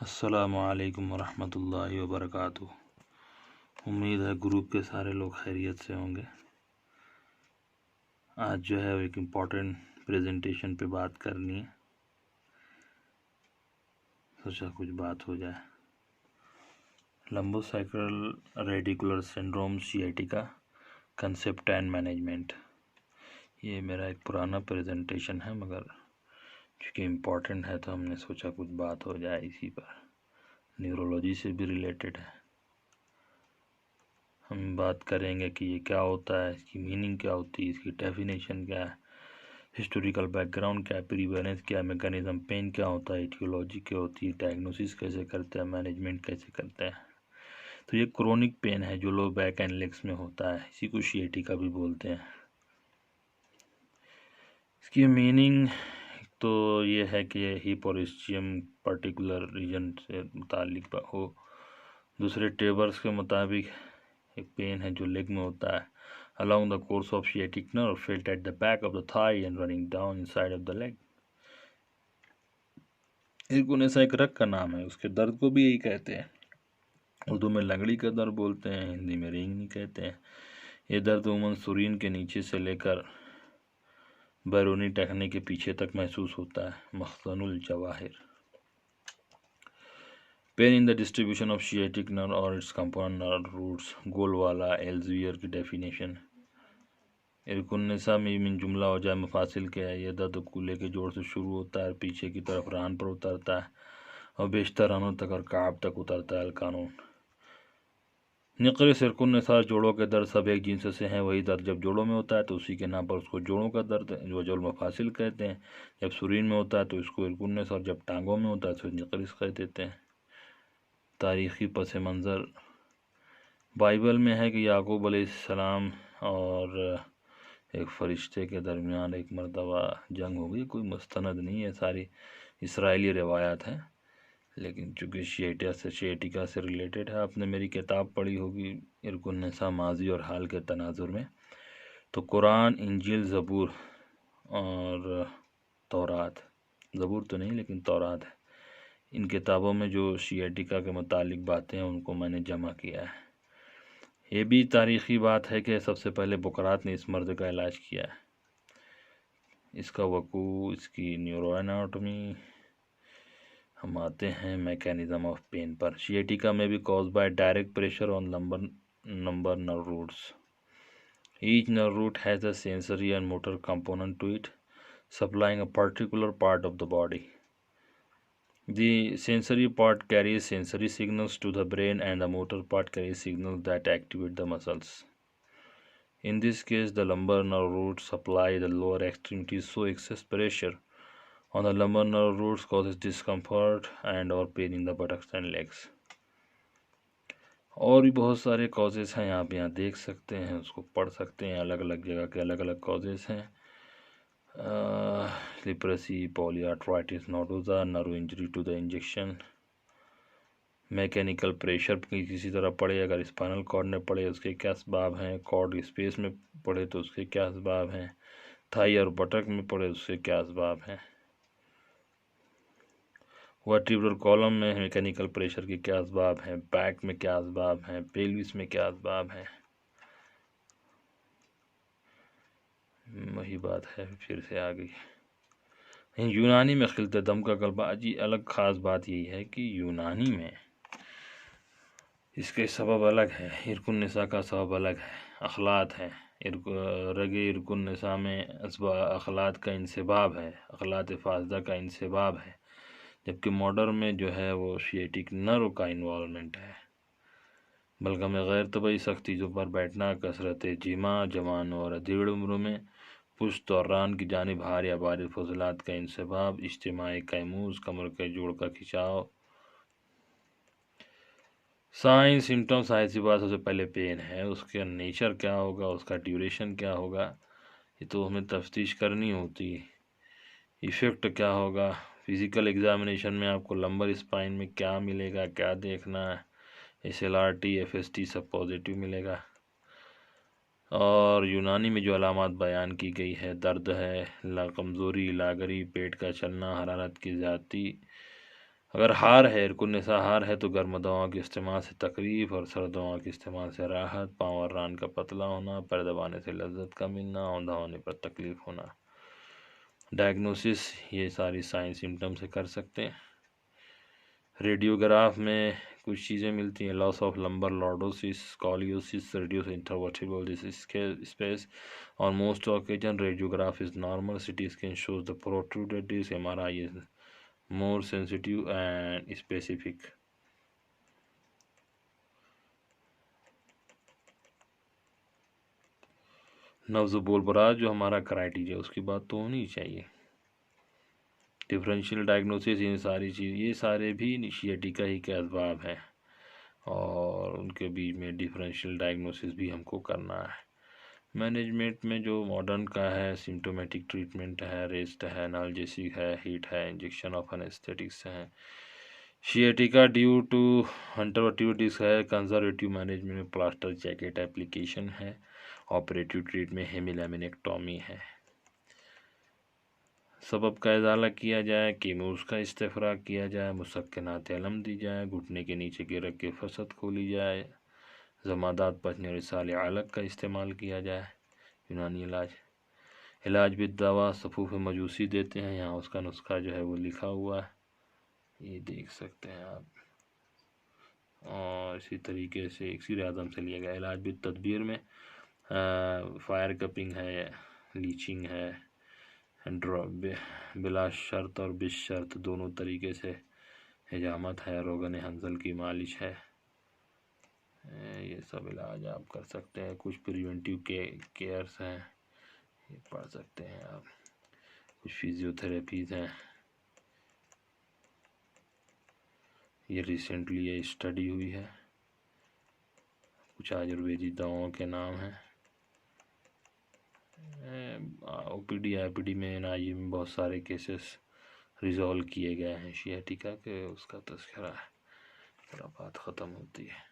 السلام علیکم ورحمۃ اللہ وبرکاتہ۔ امید ہے گروپ کے سارے لوگ خیریت سے ہوں گے۔ آج جو ہے ایک امپورٹنٹ پریزنٹیشن پہ بات کرنی ہے، سوچا کچھ بات ہو جائے۔ لمبوسیکرل ریڈیکولر سنڈروم سیاٹیکا کنسیپٹ اینڈ مینجمنٹ۔ یہ میرا ایک پرانا پریزنٹیشن ہے، مگر چونکہ امپورٹنٹ ہے تو ہم نے سوچا کچھ بات ہو جائے اسی پر۔ نیورولوجی سے بھی ریلیٹڈ ہے۔ ہم بات کریں گے کہ یہ کیا ہوتا ہے، اس کی میننگ کیا ہوتی ہے، اس کی ڈیفینیشن کیا ہے، ہسٹوریکل بیک گراؤنڈ کیا ہے، پریویلنس کیا ہے، میکانزم پین کیا ہوتا ہے، ایٹیولوجی کیا ہوتی ہے، ڈائگنوسس کیسے کرتے ہیں، مینجمنٹ کیسے کرتے ہیں۔ تو یہ کرونک پین ہے جو لو بیک اینڈ لیگس میں ہوتا ہے، اسی کو شیاٹیکا بھی بولتے ہیں۔ اس کی میننگ تو یہ ہے کہ ہپ اور اسچیم پرٹیکولر ریجن سے متعلق ہو۔ دوسرے ٹیبرز کے مطابق ایک پین ہے جو لیگ میں ہوتا ہے along the course of sciatic nerve felt at the back of the thigh and running down inside of the leg۔ ایرکونیسا ایک رگ کا نام ہے، اس کے درد کو بھی یہی کہتے ہیں۔ اردو میں لنگڑی کا درد بولتے ہیں، ہندی میں رینگنی کہتے ہیں۔ یہ درد عموماً سرین کے نیچے سے لے کر بیرونی ٹخنے کے پیچھے تک محسوس ہوتا ہے۔ مخزن الجواہر۔ Pain in the distribution of sciatic nerve اور اٹس کمپوننٹ نرو روٹس۔ گول والا ایلزویئر کی ڈیفینیشن۔ ایرکونیسا میں من جملہ ہو جائے مفاصل کے ہے۔ یہ درد کولے کے جوڑ سے شروع ہوتا ہے اور پیچھے کی طرف ران پر اترتا ہے اور بیشتر رانوں تک اور کعب تک اترتا ہے۔ القانون نقرس ایرکونیسا جوڑوں کے درد سب ایک جنس سے ہیں۔ وہی درد جب جوڑوں میں ہوتا ہے تو اسی کے نام پر اس کو جوڑوں کا درد وجہ المفاصل کہتے ہیں۔ جب سرین میں ہوتا ہے تو اس کو ایرکونیسا، اور جب ٹانگوں میں ہوتا ہے تو نقرس کہہ دیتے ہیں۔ تاریخی پس منظر بائبل میں ہے کہ یعقوب علیہ السلام اور ایک فرشتے کے درمیان ایک مرتبہ جنگ ہو گئی۔ کوئی مستند نہیں ہے، ساری اسرائیلی روایات ہیں، لیکن چونکہ شیاٹیکا سے ریلیٹڈ ہے۔ آپ نے میری کتاب پڑھی ہوگی ایرکونیسا ماضی اور حال کے تناظر میں، تو قرآن، انجیل، زبور اور تورات، زبور تو نہیں لیکن تورات ہے، ان کتابوں میں جو شیاٹیکا کے متعلق باتیں ہیں ان کو میں نے جمع کیا ہے۔ یہ بھی تاریخی بات ہے کہ سب سے پہلے بقرات نے اس مرض کا علاج کیا ہے۔ اس کا وقوع، اس کی نیورو اناٹومی۔ ہم آتے ہیں میکینزم آف پین پر۔ شیاٹیکا میں بھی cause by direct pressure on number nerve roots. Each nerve root has a sensory and motor component to it, supplying a particular part of the body. The sensory part carries sensory signals to the brain and the motor part carries signals that activate the muscles. In this case, the lumbar nerve roots supply the lower extremities, so excess pressure on the lumbar nerve roots causes discomfort and or pain in the buttocks and legs. اور بھی بہت سارے causes ہیں، آپ یہاں دیکھ سکتے ہیں، اس کو پڑھ سکتے ہیں۔ الگ الگ جگہ کے الگ الگ کازز ہیں۔ Leprosy, polyarteritis nodosa, nerve injury to the injection, mechanical pressure کسی طرح پڑے، اگر اسپائنل کارڈ نے پڑے اس کے کیا اسباب ہیں، کارڈ اسپیس میں پڑے تو اس کے کیا اسباب ہیں، تھائی اور بٹک میں پڑے اس کے کیا اسباب ہیں، ورٹیبرل کالم میں میکینیکل پریشر کے کیا اسباب ہیں، بیک میں کیا اسباب ہیں، پیلوس میں کیا اسباب ہیں۔ وہی بات ہے، پھر سے آ گئی۔ یونانی میں خلط دم کا غلبہ۔ جی الگ خاص بات یہی ہے کہ یونانی میں اس کے سبب الگ ہے، ایرکونیسا کا سبب الگ ہے، اخلاط ہے۔ رگ ایرکونیسا میں اخلاط کا انسباب ہے، اخلاط فاسدہ کا انسباب ہے، جبکہ ماڈرن میں جو ہے وہ شیاٹک نرو کا انوالومنٹ ہے۔ بلغم میں غیر طبعی سخت چیزوں پر بیٹھنا، کثرت جماع، جوان اور ادھیڑ عمر میں پشت اور ران کی جانب ہار یا بارد فضلات کا انسباب، اجتماعی کیموز، کمر کے جوڑ کا کھچاؤ۔ سائن سمٹم، ظاہر سی بات سب سے پہلے پین ہے، اس کا نیچر کیا ہوگا، اس کا ڈیوریشن کیا ہوگا، یہ تو ہمیں تفتیش کرنی ہوتی۔ ایفیکٹ کیا ہوگا، فزیکل ایگزامینیشن میں آپ کو لمبر اسپائن میں کیا ملے گا، کیا دیکھنا ہے، SLRT FST سب پازیٹیو ملے گا۔ اور یونانی میں جو علامات بیان کی گئی ہے، درد ہے، کمزوری، لاغری، پیٹ کا چلنا، حرارت کی زیادتی، اگر ہار ہے ارکن نسا ہار ہے تو گرم دواؤں کے استعمال سے تکلیف اور سرد دواؤں کے استعمال سے راحت، پاؤں اور ران کا پتلا ہونا، پیر دبانے سے لذت کا ملنا، اوندھا ہونے پر تکلیف ہونا۔ ڈائگنوسس یہ ساری سائن سمٹم سے کر سکتے ہیں۔ ریڈیوگراف میں کچھ چیزیں ملتی ہیں، loss of lumbar lordosis, scoliosis, reduced intervertebral space. On most occasions, radiograph is normal. CT scan shows the protruded disc. MRI is more sensitive and specific. نبض و بول براز جو ہمارا کرائٹیریا اس کی بات تو ہونی چاہیے۔ ڈفرینشیل ڈائگنوسس، یہ سارے بھی سیاٹیکا ہی کے اسباب ہیں اور ان کے بیچ میں ڈفرینشیل ڈائگنوسس بھی ہم کو کرنا ہے۔ مینجمنٹ میں جو ماڈرن کا ہے، سمٹومیٹک ٹریٹمنٹ ہے، ریسٹ ہے، انالجیسک ہے، ہیٹ ہے، انجیکشن آف انیستھیٹکس ہے۔ سیاٹیکا ڈیو ٹو انٹرورٹیو ڈسک ہے، کنزرویٹیو مینجمنٹ میں پلاسٹر جیکٹ اپلیکیشن ہے، آپریٹیو ٹریٹ میں ہیمیلیمنیکٹومی ہے۔ سبب کا ازالہ کیا جائے، کیموز کا استفراغ کیا جائے، مسکنات علم دی جائے، گھٹنے کے نیچے کی رگ کی فسد کھولی جائے، زمادات پچنے اور اسال علق کا استعمال کیا جائے۔ یونانی علاج بالدوا صفوف مجوسی دیتے ہیں، یہاں اس کا نسخہ جو ہے وہ لکھا ہوا ہے، یہ دیکھ سکتے ہیں آپ۔ اور اسی طریقے سے اکسیر اعظم سے لیا گیا۔ علاج بالتدبیر میں فائر کپنگ ہے، لیچنگ ہے، بلا شرط اور بالشرط دونوں طریقے سے حجامت ہے، روغن حنظل کی مالش ہے، یہ سب علاج آپ کر سکتے ہیں۔ کچھ پریونٹیو کیئرس ہیں، یہ پڑھ سکتے ہیں آپ۔ کچھ فیزیوتھراپیز ہیں، یہ ریسنٹلی یہ اسٹڈی ہوئی ہے۔ کچھ آیورویدی دواؤں کے نام ہیں۔ O P D I P D میں NIE میں بہت سارے کیسز ریزالو کیے گئے ہیں سیاٹیکا کے، اس کا تذکرہ ہے، پھر بات ختم ہوتی ہے۔